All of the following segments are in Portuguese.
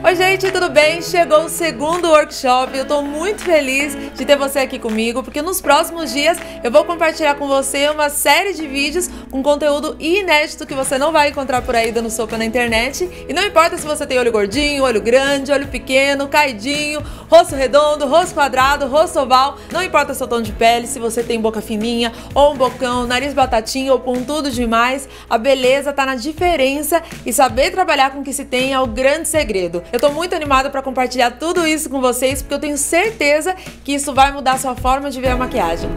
Oi gente, tudo bem? Chegou o segundo workshop, eu tô muito feliz de ter você aqui comigo, porque nos próximos dias eu vou compartilhar com você uma série de vídeos com conteúdo inédito que você não vai encontrar por aí dando sopa na internet. E não importa se você tem olho gordinho, olho grande, olho pequeno, caidinho, rosto redondo, rosto quadrado, rosto oval, não importa seu tom de pele, se você tem boca fininha ou um bocão, nariz batatinha ou pontudo demais, a beleza tá na diferença e saber trabalhar com o que se tem é o grande segredo. Eu tô muito animada para compartilhar tudo isso com vocês, porque eu tenho certeza que isso vai mudar a sua forma de ver a maquiagem.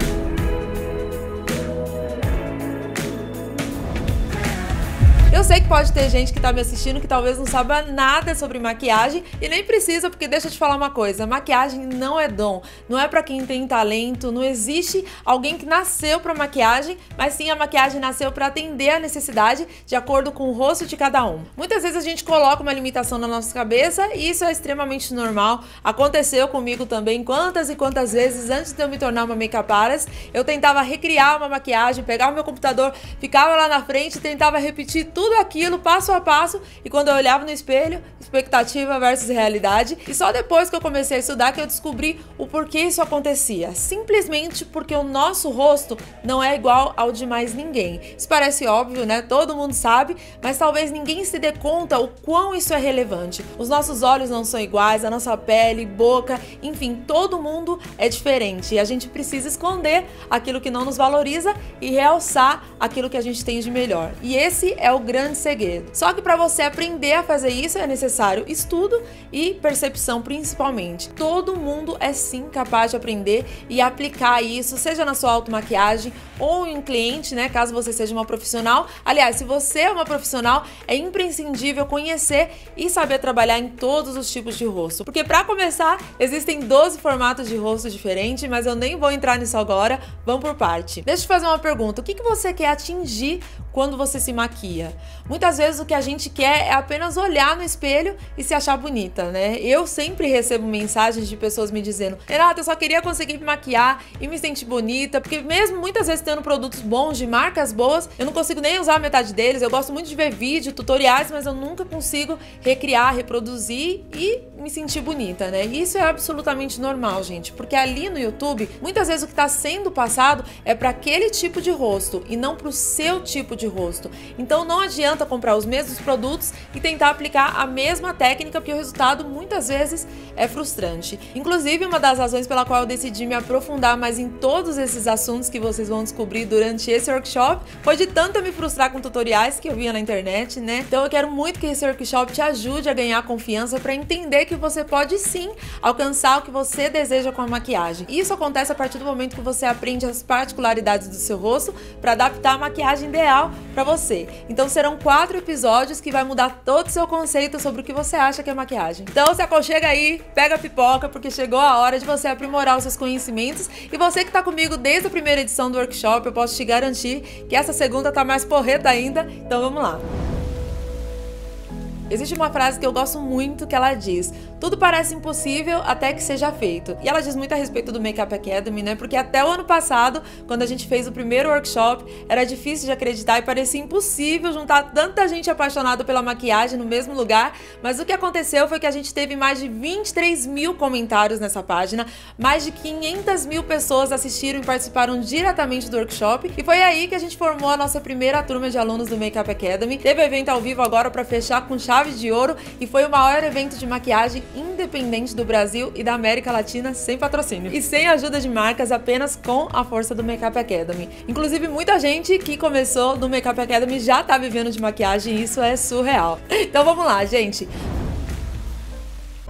Eu sei que pode ter gente que tá me assistindo que talvez não saiba nada sobre maquiagem e nem precisa, porque deixa eu te falar uma coisa, maquiagem não é dom, não é pra quem tem talento, não existe alguém que nasceu pra maquiagem, mas sim a maquiagem nasceu pra atender a necessidade de acordo com o rosto de cada um. Muitas vezes a gente coloca uma limitação na nossa cabeça e isso é extremamente normal, aconteceu comigo também quantas e quantas vezes antes de eu me tornar uma make-up artist, eu tentava recriar uma maquiagem, pegava o meu computador, ficava lá na frente e tentava repetir tudo aquilo passo a passo e quando eu olhava no espelho, expectativa versus realidade, e só depois que eu comecei a estudar que eu descobri o porquê isso acontecia. Simplesmente porque o nosso rosto não é igual ao de mais ninguém. Isso parece óbvio, né? Todo mundo sabe, mas talvez ninguém se dê conta o quão isso é relevante. Os nossos olhos não são iguais, a nossa pele, boca, enfim, todo mundo é diferente e a gente precisa esconder aquilo que não nos valoriza e realçar aquilo que a gente tem de melhor. E esse é o grande segredo. Só que para você aprender a fazer isso é necessário estudo e percepção principalmente. Todo mundo é sim capaz de aprender e aplicar isso, seja na sua automaquiagem ou em cliente, né, caso você seja uma profissional. Aliás, se você é uma profissional, é imprescindível conhecer e saber trabalhar em todos os tipos de rosto. Porque para começar, existem 12 formatos de rosto diferentes, mas eu nem vou entrar nisso agora, vamos por parte. Deixa eu te fazer uma pergunta, o que você quer atingir quando você se maquia? Muitas vezes o que a gente quer é apenas olhar no espelho e se achar bonita, né? Eu sempre recebo mensagens de pessoas me dizendo: Renata, eu só queria conseguir me maquiar e me sentir bonita, porque mesmo muitas vezes tendo produtos bons, de marcas boas, eu não consigo nem usar metade deles. Eu gosto muito de ver vídeo, tutoriais, mas eu nunca consigo recriar, reproduzir e me sentir bonita, né? E isso é absolutamente normal, gente, porque ali no YouTube, muitas vezes o que está sendo passado é para aquele tipo de rosto e não para o seu tipo de rosto. Então não adianta comprar os mesmos produtos e tentar aplicar a mesma técnica, porque o resultado muitas vezes é frustrante. Inclusive, uma das razões pela qual eu decidi me aprofundar mais em todos esses assuntos que vocês vão descobrir durante esse workshop foi de tanto me frustrar com tutoriais que eu via na internet, né? Então eu quero muito que esse workshop te ajude a ganhar confiança para entender que você pode sim alcançar o que você deseja com a maquiagem. Isso acontece a partir do momento que você aprende as particularidades do seu rosto para adaptar a maquiagem ideal para você. Então serão 4 episódios que vai mudar todo o seu conceito sobre o que você acha que é maquiagem. Então se aconchega aí, pega a pipoca, porque chegou a hora de você aprimorar os seus conhecimentos. E você que tá comigo desde a primeira edição do workshop, eu posso te garantir que essa segunda tá mais porreta ainda. Então vamos lá. Existe uma frase que eu gosto muito que ela diz: tudo parece impossível até que seja feito. E ela diz muito a respeito do Makeup Academy, né? Porque até o ano passado, quando a gente fez o primeiro workshop, era difícil de acreditar e parecia impossível juntar tanta gente apaixonada pela maquiagem no mesmo lugar. Mas o que aconteceu foi que a gente teve mais de 23 mil comentários nessa página, mais de 500 mil pessoas assistiram e participaram diretamente do workshop. E foi aí que a gente formou a nossa primeira turma de alunos do Makeup Academy. Teve evento ao vivo agora para fechar com chave de ouro e foi o maior evento de maquiagem independente do Brasil e da América Latina sem patrocínio e sem ajuda de marcas, apenas com a força do Makeup Academy. Inclusive muita gente que começou no Makeup Academy já tá vivendo de maquiagem e isso é surreal. Então vamos lá, gente.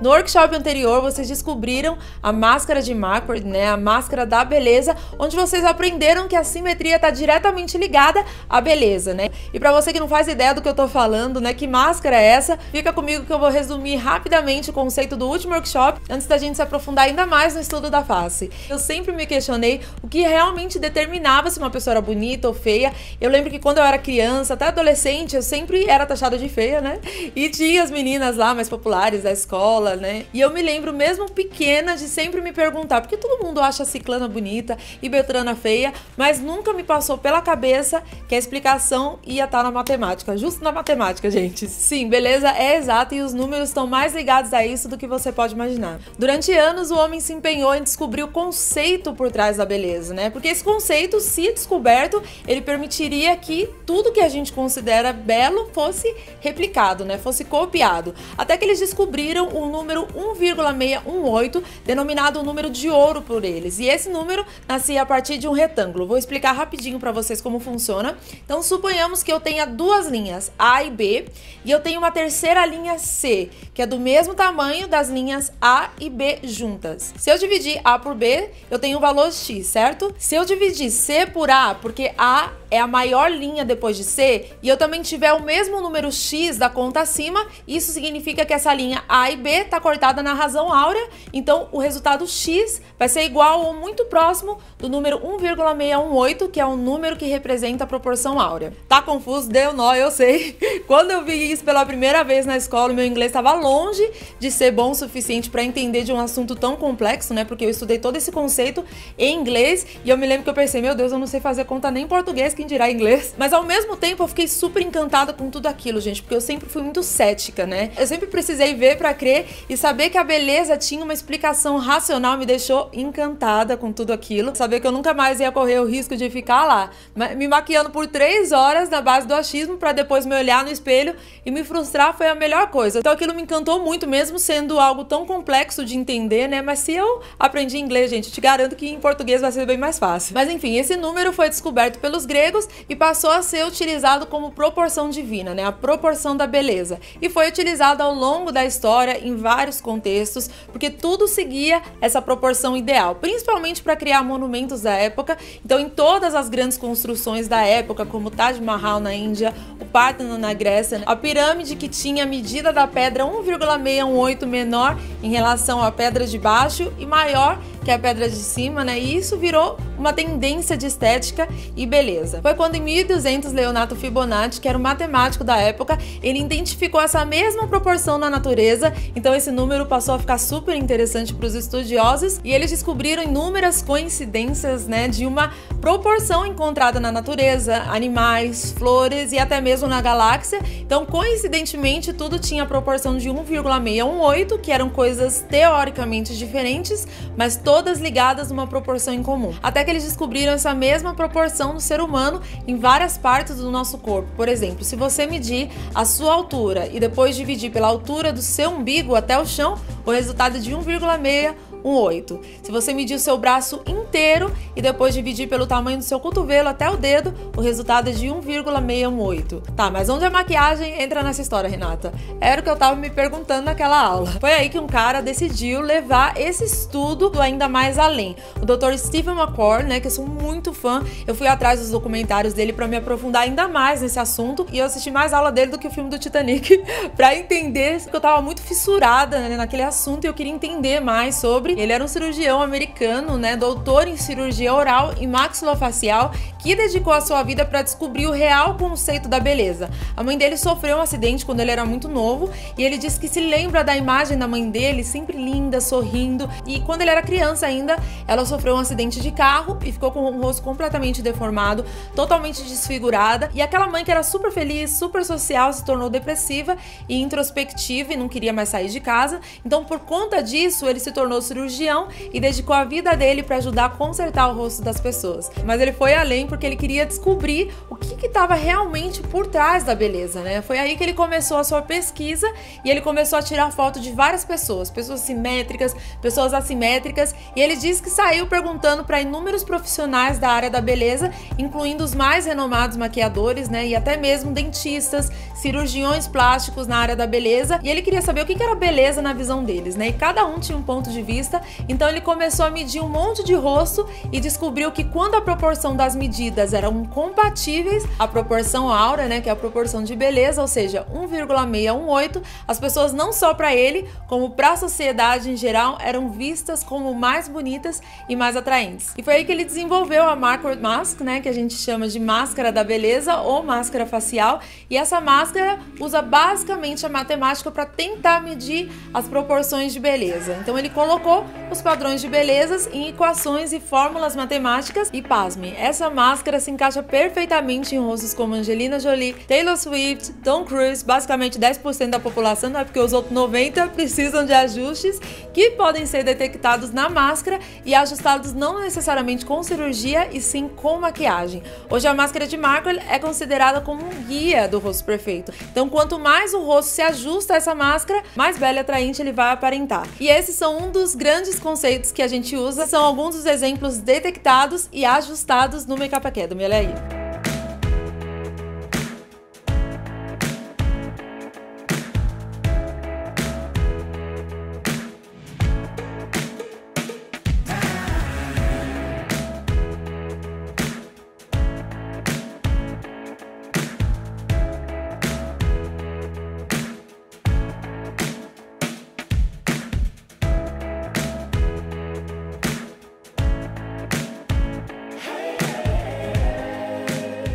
No workshop anterior, vocês descobriram a máscara de Marquardt, né, a máscara da beleza, onde vocês aprenderam que a simetria está diretamente ligada à beleza, né? E para você que não faz ideia do que eu tô falando, né, que máscara é essa, fica comigo que eu vou resumir rapidamente o conceito do último workshop, antes da gente se aprofundar ainda mais no estudo da face. Eu sempre me questionei o que realmente determinava se uma pessoa era bonita ou feia. Eu lembro que quando eu era criança, até adolescente, eu sempre era taxada de feia, né? E tinha as meninas lá mais populares da escola, escola, né? E eu me lembro, mesmo pequena, de sempre me perguntar, porque todo mundo acha a ciclana bonita e Beltrana feia, mas nunca me passou pela cabeça que a explicação ia estar na matemática, justo na matemática, gente. Sim, beleza é exata e os números estão mais ligados a isso do que você pode imaginar. Durante anos, o homem se empenhou em descobrir o conceito por trás da beleza, né? Porque esse conceito, se descoberto, ele permitiria que tudo que a gente considera belo fosse replicado, né? Fosse copiado. Até que eles descobriram o número 1,618, denominado o número de ouro por eles. E esse número nascia a partir de um retângulo. Vou explicar rapidinho para vocês como funciona. Então, suponhamos que eu tenha duas linhas, A e B, e eu tenho uma terceira linha C, que é do mesmo tamanho das linhas A e B juntas. Se eu dividir A por B, eu tenho o valor X, certo? Se eu dividir C por A, porque A é a maior linha depois de C, e eu também tiver o mesmo número X da conta acima, isso significa que essa linha A e B está cortada na razão áurea, então o resultado X vai ser igual ou muito próximo do número 1,618, que é o número que representa a proporção áurea. Tá confuso? Deu nó, eu sei. Quando eu vi isso pela primeira vez na escola, meu inglês estava longe de ser bom o suficiente para entender de um assunto tão complexo, né? Porque eu estudei todo esse conceito em inglês, e eu me lembro que eu pensei, meu Deus, eu não sei fazer conta nem em português, quem dirá inglês. Mas ao mesmo tempo eu fiquei super encantada com tudo aquilo, gente, porque eu sempre fui muito cética, né? Eu sempre precisei ver pra crer, e saber que a beleza tinha uma explicação racional me deixou encantada com tudo aquilo. Saber que eu nunca mais ia correr o risco de ficar lá me maquiando por 3 horas na base do achismo pra depois me olhar no espelho e me frustrar foi a melhor coisa. Então aquilo me encantou muito, mesmo sendo algo tão complexo de entender, né? Mas se eu aprendi inglês, gente, eu te garanto que em português vai ser bem mais fácil. Mas enfim, esse número foi descoberto pelos gregos e passou a ser utilizado como proporção divina, né? A proporção da beleza. E foi utilizado ao longo da história em vários contextos, porque tudo seguia essa proporção ideal, principalmente para criar monumentos da época. Então, em todas as grandes construções da época, como o Taj Mahal na Índia, o Parthenon na Grécia, a pirâmide que tinha a medida da pedra 1,618 menor em relação à pedra de baixo e maior que a pedra de cima, né? E isso virou uma tendência de estética e beleza. Foi quando em 1200 Leonardo Fibonacci, que era um matemático da época, ele identificou essa mesma proporção na natureza, então esse número passou a ficar super interessante para os estudiosos e eles descobriram inúmeras coincidências, né, de uma proporção encontrada na natureza, animais, flores e até mesmo na galáxia. Então, coincidentemente, tudo tinha a proporção de 1,618, que eram coisas teoricamente diferentes, mas todas ligadas numa proporção em comum. Até que eles descobriram essa mesma proporção no ser humano em várias partes do nosso corpo. Por exemplo, se você medir a sua altura e depois dividir pela altura do seu umbigo até o chão, o resultado é de 1,618. Se você medir o seu braço inteiro e depois dividir pelo tamanho do seu cotovelo até o dedo, o resultado é de 1,618. Tá, mas onde a maquiagem entra nessa história, Renata? Era o que eu tava me perguntando naquela aula. Foi aí que um cara decidiu levar esse estudo ainda mais além. O Dr. Stephen McCord, né, que eu sou muito fã, eu fui atrás dos documentários dele para me aprofundar ainda mais nesse assunto e eu assisti mais aula dele do que o filme do Titanic para entender, porque eu tava muito fissurada, né, naquele assunto e eu queria entender mais sobre. Ele era um cirurgião americano, né, doutor em cirurgia oral e maxilofacial, que dedicou a sua vida para descobrir o real conceito da beleza. A mãe dele sofreu um acidente quando ele era muito novo e ele disse que se lembra da imagem da mãe dele, sempre linda, sorrindo, e quando ele era criança ainda, ela sofreu um acidente de carro e ficou com o rosto completamente deformado, totalmente desfigurada, e aquela mãe que era super feliz, super social, se tornou depressiva e introspectiva e não queria mais sair de casa. Então, por conta disso, ele se tornou cirurgião e dedicou a vida dele para ajudar a consertar o rosto das pessoas. Mas ele foi além porque ele queria descobrir o que estava realmente por trás da beleza, né? Foi aí que ele começou a sua pesquisa e ele começou a tirar foto de várias pessoas, pessoas simétricas, pessoas assimétricas, e ele disse que saiu perguntando para inúmeros profissionais da área da beleza, incluindo os mais renomados maquiadores, né, e até mesmo dentistas, cirurgiões plásticos na área da beleza, e ele queria saber o que era beleza na visão deles, né? E cada um tinha um ponto de vista, então ele começou a medir um monte de rosto e descobriu que quando a proporção das medidas medidas eram compatíveis, a proporção áurea, né, que é a proporção de beleza, ou seja, 1,618, as pessoas não só para ele, como para a sociedade em geral, eram vistas como mais bonitas e mais atraentes. E foi aí que ele desenvolveu a Marquardt Mask, né, que a gente chama de máscara da beleza ou máscara facial, e essa máscara usa basicamente a matemática para tentar medir as proporções de beleza. Então ele colocou os padrões de belezas em equações e fórmulas matemáticas e, pasme, essa máscara se encaixa perfeitamente em rostos como Angelina Jolie, Taylor Swift, Tom Cruise, basicamente 10% da população, não é porque os outros 90% precisam de ajustes que podem ser detectados na máscara e ajustados não necessariamente com cirurgia e sim com maquiagem. Hoje a máscara de Marquardt é considerada como um guia do rosto perfeito. Então quanto mais o rosto se ajusta a essa máscara, mais belo e atraente ele vai aparentar. E esses são um dos grandes conceitos que a gente usa, são alguns dos exemplos detectados e ajustados no Makeup Academy, olha aí.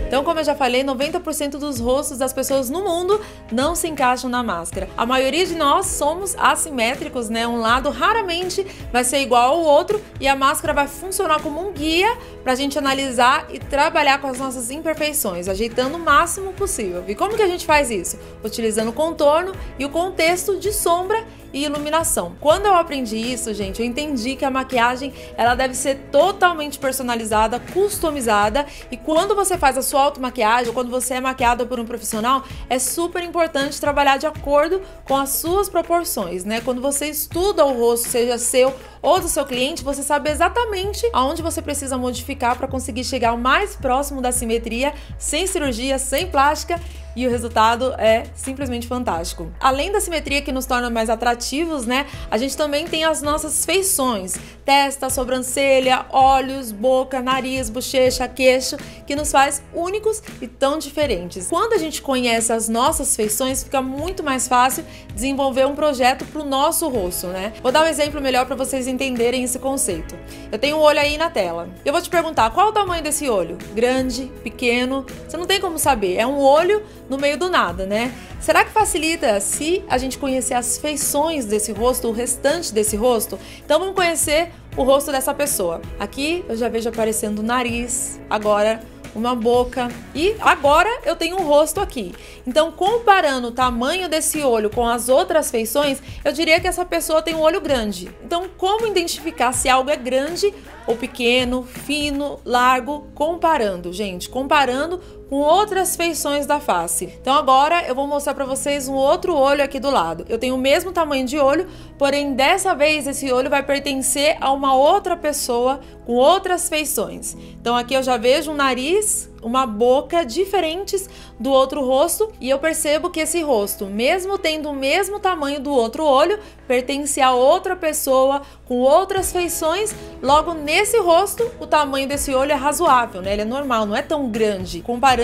Então, como eu já falei, 90% dos rostos das pessoas no mundo não se encaixam na máscara. A maioria de nós somos assimétricos, né? Um lado raramente vai ser igual ao outro e a máscara vai funcionar como um guia pra gente analisar e trabalhar com as nossas imperfeições, ajeitando o máximo possível. E como que a gente faz isso? Utilizando o contorno e o contexto de sombra e iluminação. Quando eu aprendi isso, gente, eu entendi que a maquiagem ela deve ser totalmente personalizada, customizada, e quando você faz a sua automaquiagem, ou quando você é maquiada por um profissional, é super importante trabalhar de acordo com as suas proporções, né? Quando você estuda o rosto, seja seu ou do seu cliente, você sabe exatamente aonde você precisa modificar para conseguir chegar o mais próximo da simetria, sem cirurgia, sem plástica, e o resultado é simplesmente fantástico. Além da simetria que nos torna mais atrativos, né, a gente também tem as nossas feições, testa, sobrancelha, olhos, boca, nariz, bochecha, queixo, que nos faz únicos e tão diferentes. Quando a gente conhece as nossas feições, fica muito mais fácil desenvolver um projeto para o nosso rosto, né? Vou dar um exemplo melhor para vocês entenderem esse conceito. Eu tenho um olho aí na tela. Eu vou te perguntar, qual é o tamanho desse olho? Grande, pequeno? Você não tem como saber. É um olho no meio do nada, né? Será que facilita se a gente conhecer as feições desse rosto, o restante desse rosto? Então vamos conhecer o rosto dessa pessoa. Aqui eu já vejo aparecendo o nariz, agora uma boca e agora eu tenho um rosto aqui. Então, comparando o tamanho desse olho com as outras feições, eu diria que essa pessoa tem um olho grande. Então, como identificar se algo é grande ou pequeno, fino, largo? Comparando, gente, comparando com outras feições da face. Então agora eu vou mostrar para vocês um outro olho aqui do lado. Eu tenho o mesmo tamanho de olho, porém dessa vez esse olho vai pertencer a uma outra pessoa com outras feições. Então aqui eu já vejo um nariz, uma boca diferentes do outro rosto e eu percebo que esse rosto, mesmo tendo o mesmo tamanho do outro olho, pertence a outra pessoa com outras feições. Logo nesse rosto, o tamanho desse olho é razoável, né? Ele é normal, não é tão grande. Comparando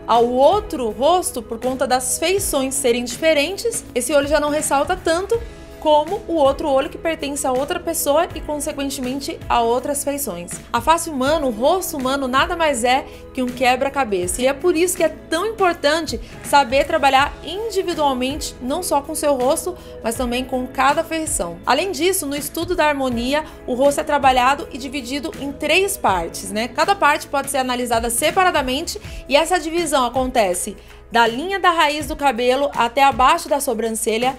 ao outro rosto, por conta das feições serem diferentes, esse olho já não ressalta tanto como o outro olho que pertence a outra pessoa e, consequentemente, a outras feições. A face humana, o rosto humano, nada mais é que um quebra-cabeça. E é por isso que é tão importante saber trabalhar individualmente, não só com o seu rosto, mas também com cada feição. Além disso, no estudo da harmonia, o rosto é trabalhado e dividido em 3 partes, né? Cada parte pode ser analisada separadamente e essa divisão acontece da linha da raiz do cabelo até abaixo da sobrancelha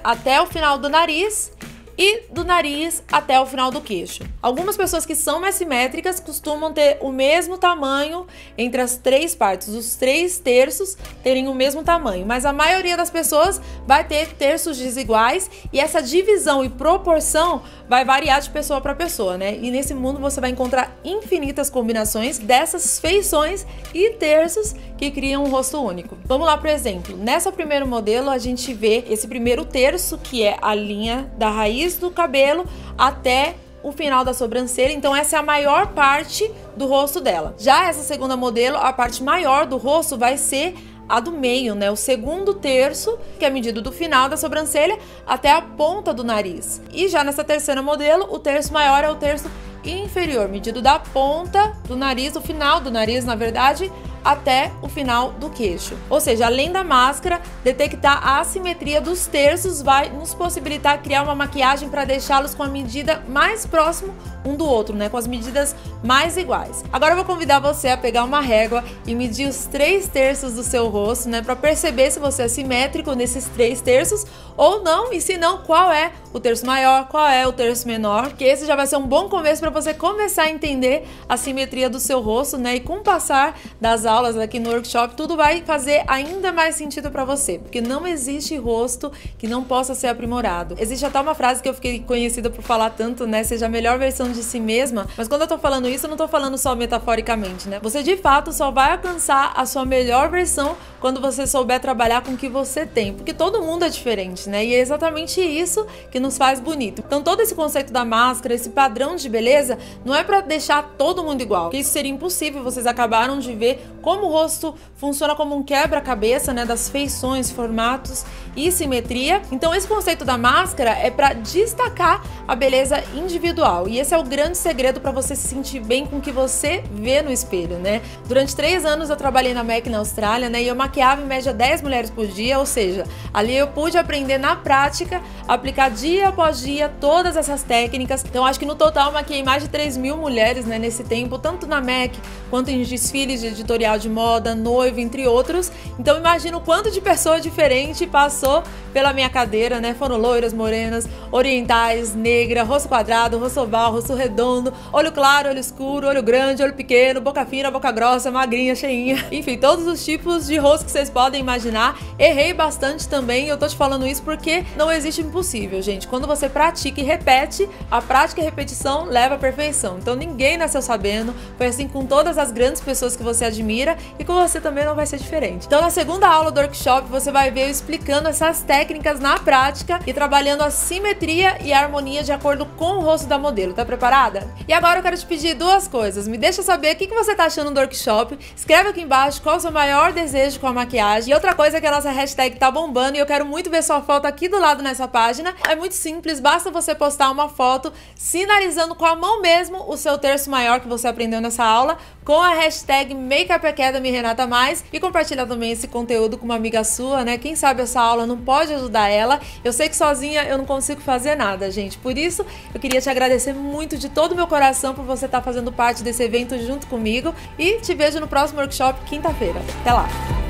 até o final do nariz e do nariz até o final do queixo. Algumas pessoas que são mais simétricas costumam ter o mesmo tamanho entre as 3 partes, os 3 terços terem o mesmo tamanho, mas a maioria das pessoas vai ter terços desiguais e essa divisão e proporção vai variar de pessoa para pessoa, né? E nesse mundo você vai encontrar infinitas combinações dessas feições e terços que criam um rosto único. Vamos lá, por exemplo, nessa primeiro modelo a gente vê esse primeiro terço que é a linha da raiz do cabelo até o final da sobrancelha, então essa é a maior parte do rosto dela. Já essa segunda modelo, a parte maior do rosto vai ser a do meio, né? O segundo terço, que é medido do final da sobrancelha até a ponta do nariz. E já nessa terceira modelo, o terço maior é o terço inferior, medido da ponta do nariz, o final do nariz, na verdade, até o final do queixo. Ou seja, além da máscara, detectar a assimetria dos terços vai nos possibilitar criar uma maquiagem para deixá-los com a medida mais próximo um do outro, né? Com as medidas mais iguais. Agora eu vou convidar você a pegar uma régua e medir os 3/3 do seu rosto, né? Para perceber se você é simétrico nesses 3/3 ou não, e se não, qual é o terço maior, qual é o terço menor, que esse já vai ser um bom começo para você começar a entender a simetria do seu rosto, né? E com o passar das aulas aqui no workshop, tudo vai fazer ainda mais sentido para você, porque não existe rosto que não possa ser aprimorado. Existe até uma frase que eu fiquei conhecida por falar tanto, né? Seja a melhor versão de si mesma, mas quando eu tô falando isso, eu não tô falando só metaforicamente, né? Você de fato só vai alcançar a sua melhor versão quando você souber trabalhar com o que você tem, porque todo mundo é diferente, né? E é exatamente isso que nos faz bonito. Então todo esse conceito da máscara, esse padrão de beleza, não é para deixar todo mundo igual, porque isso seria impossível. Vocês acabaram de ver como o rosto funciona como um quebra-cabeça, né? Das feições, formatos e simetria. Então esse conceito da máscara é para destacar a beleza individual, e esse é o grande segredo para você se sentir bem com o que você vê no espelho, né? Durante 3 anos eu trabalhei na MAC na Austrália, né? E eu maquiava em média 10 mulheres por dia, ou seja, ali eu pude aprender na prática, aplicar dia após dia todas essas técnicas. Então acho que no total eu maquiei mais de 3.000 mulheres, né, nesse tempo, tanto na MAC quanto em desfiles de editorial de moda, noiva, entre outros. Então imagina o quanto de pessoa diferente passou pela minha cadeira, né? Foram loiras, morenas, orientais, negra, rosto quadrado, rosto oval, rosto redondo, olho claro, olho escuro, olho grande, olho pequeno, boca fina, boca grossa, magrinha, cheinha, enfim, todos os tipos de rosto que vocês podem imaginar. Errei bastante também, eu tô te falando isso porque não existe impossível, gente. Quando você pratica e repete, a prática e repetição leva à perfeição. Então ninguém nasceu sabendo, foi assim com todas as grandes pessoas que você admira, e com você também não vai ser diferente. Então na segunda aula do workshop você vai ver eu explicando essas técnicas na prática e trabalhando a simetria e a harmonia de acordo com o rosto da modelo. Tá preparada? E agora eu quero te pedir 2 coisas. Me deixa saber o que você tá achando do workshop. Escreve aqui embaixo qual é o seu maior desejo com a maquiagem. E outra coisa é que a nossa hashtag tá bombando e eu quero muito ver sua foto aqui do lado nessa página. É muito simples, basta você postar uma foto sinalizando com a mão mesmo o seu terço maior que você aprendeu nessa aula, com a hashtag MakeupAcademyRenataMais, e compartilhar também esse conteúdo com uma amiga sua, né? Quem sabe essa aula não pode ajudar ela. Eu sei que sozinha eu não consigo fazer nada, gente. Por isso, eu queria te agradecer muito de todo o meu coração por você estar fazendo parte desse evento junto comigo, e te vejo no próximo workshop quinta-feira. Até lá!